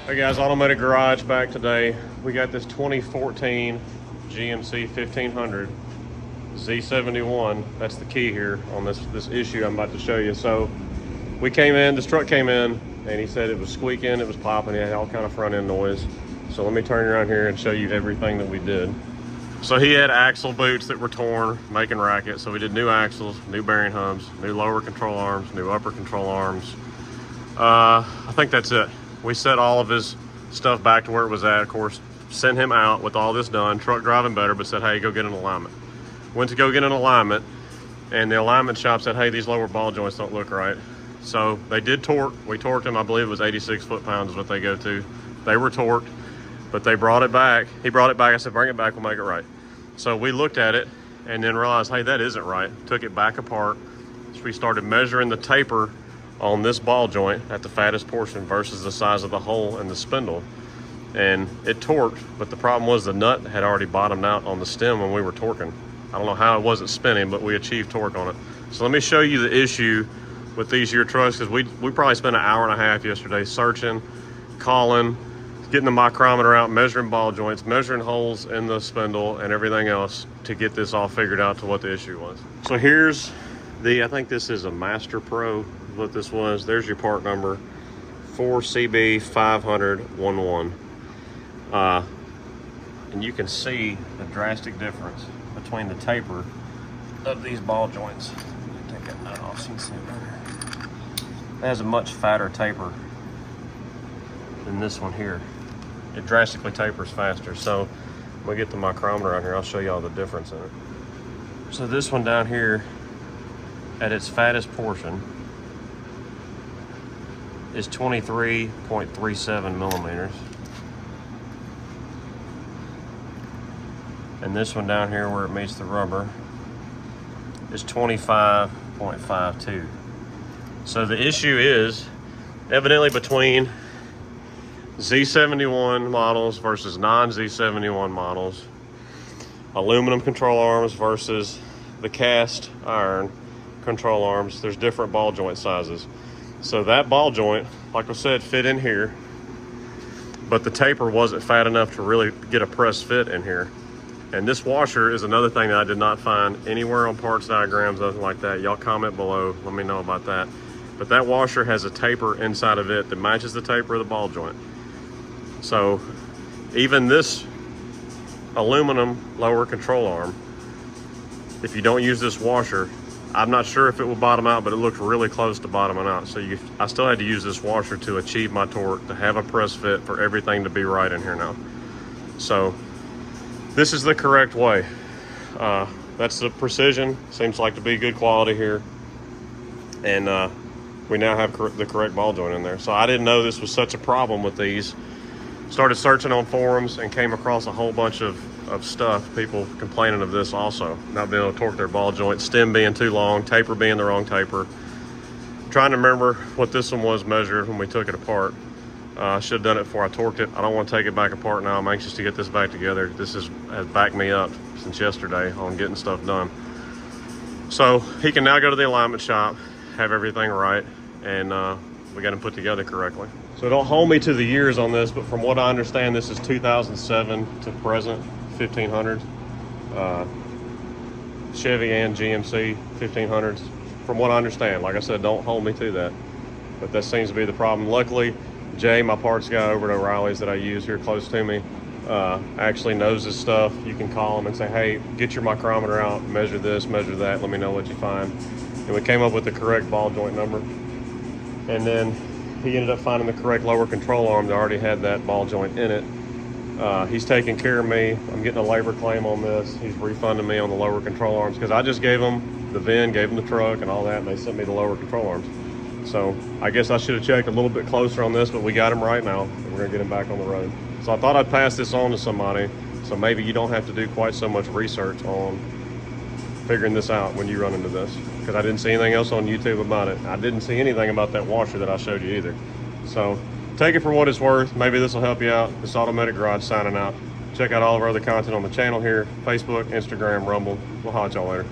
Hey guys, Automated Garage back today. We got this 2014 GMC 1500 Z71. That's the key here on this issue I'm about to show you. So we came in, this truck came in, and he said it was squeaking, it was popping, it had all kind of front end noise. So let me turn around here and show you everything that we did. So he had axle boots that were torn, making racket. So we did new axles, new bearing hubs, new lower control arms, new upper control arms. I think that's it. We set all of his stuff back to where it was at. Of course, sent him out with all this done, truck driving better, but said, hey, go get an alignment. Went to go get an alignment, and the alignment shop said, hey, these lower ball joints don't look right. So they did torque. We torqued them. I believe it was 86 foot-pounds is what they go to. They were torqued, but they brought it back. He brought it back. I said, bring it back, we'll make it right. So we looked at it and then realized, hey, that isn't right. Took it back apart. So we started measuring the taper on this ball joint at the fattest portion versus the size of the hole in the spindle, and it torqued, but the problem was the nut had already bottomed out on the stem when we were torquing. I don't know how it wasn't spinning, but we achieved torque on it. So let me show you the issue with these year trucks, because we probably spent an hour and a half yesterday searching, calling, getting the micrometer out, measuring ball joints, measuring holes in the spindle and everything else to get this all figured out to what the issue was. So here's I think this is a Master Pro, what this was. There's your part number, 4CB50011. And you can see the drastic difference between the taper of these ball joints. Take that nut off so you can see it better. It has a much fatter taper than this one here. It drastically tapers faster. So we'll get the micrometer out here. I'll show you all the difference in it. So this one down here, at its fattest portion, is 23.37 millimeters. And this one down here where it meets the rubber is 25.52. So the issue is evidently between Z71 models versus non-Z71 models, aluminum control arms versus the cast iron control arms, there's different ball joint sizes. So that ball joint, like I said, fit in here, but the taper wasn't fat enough to really get a press fit in here. And this washer is another thing that I did not find anywhere on parts diagrams, nothing like that. Y'all comment below, let me know about that. But that washer has a taper inside of it that matches the taper of the ball joint. So even this aluminum lower control arm, if you don't use this washer, I'm not sure if it will bottom out, but it looked really close to bottoming out. So I still had to use this washer to achieve my torque, to have a press fit, for everything to be right in here now. So this is the correct way. That's the precision, seems like to be good quality here. And we now have the correct ball joint in there. So I didn't know this was such a problem with these. Started searching on forums and came across a whole bunch of stuff, people complaining of this also, not being able to torque their ball joint, stem being too long, taper being the wrong taper. Trying to remember what this one was measured when we took it apart. I should have done it before I torqued it. I don't want to take it back apart now. I'm anxious to get this back together. This has backed me up since yesterday on getting stuff done. So he can now go to the alignment shop, have everything right, and we got him put together correctly. So don't hold me to the years on this, but from what I understand, this is 2007 to present 1500s. Chevy and GMC 1500s. From what I understand, like I said, don't hold me to that. But that seems to be the problem. Luckily, Jay, my parts guy over at O'Reilly's that I use here close to me, actually knows his stuff. You can call him and say, hey, get your micrometer out, measure this, measure that, let me know what you find. And we came up with the correct ball joint number. And then he ended up finding the correct lower control arm that already had that ball joint in it. He's taking care of me. I'm getting a labor claim on this. He's refunding me on the lower control arms because I just gave him the VIN, gave him the truck and all that, and they sent me the lower control arms. So I guess I should have checked a little bit closer on this, but we got him right now, and we're gonna get him back on the road. So I thought I'd pass this on to somebody, so maybe you don't have to do quite so much research on figuring this out when you run into this, because I didn't see anything else on YouTube about it. I didn't see anything about that washer that I showed you either. So take it for what it's worth. Maybe this will help you out. This Automatic Garage signing out. Check out all of our other content on the channel here, Facebook, Instagram, Rumble. We'll holler at y'all later.